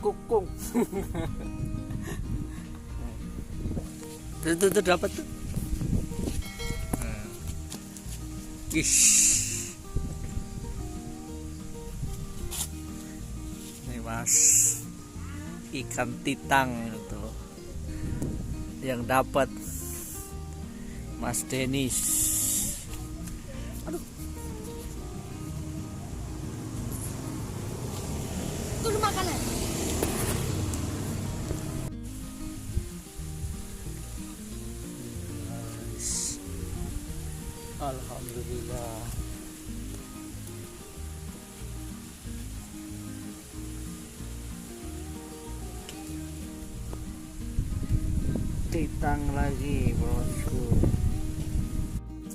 kukung. Tuh dapat tuh. Ish. Nih Mas, ikan titang itu yang dapat Mas Denis. Aduh. Itu makanan. Alhamdulillah. Titang lagi bosku.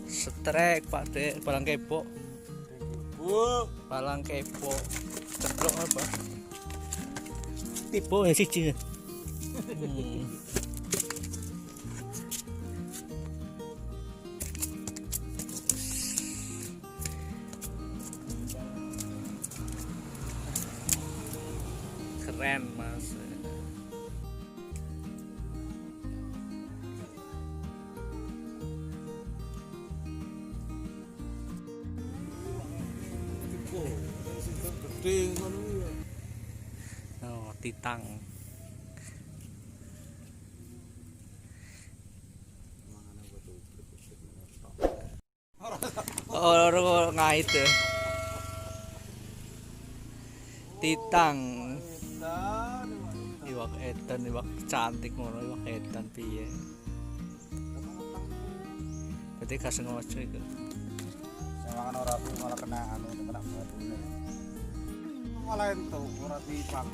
Setrek Pak Dek, balang kepo. Balang kepo. Ceplok apa? Tipe ya siji. Keren Mas. Oh, titang. Oh, ngait ya. Titang. Iwak edan, iwak cantik ngono, iwak edan piye. Berarti kasih ngoco itu. Semangan ora tuh malah kena anu kena batune. Malah entuk ora dipang.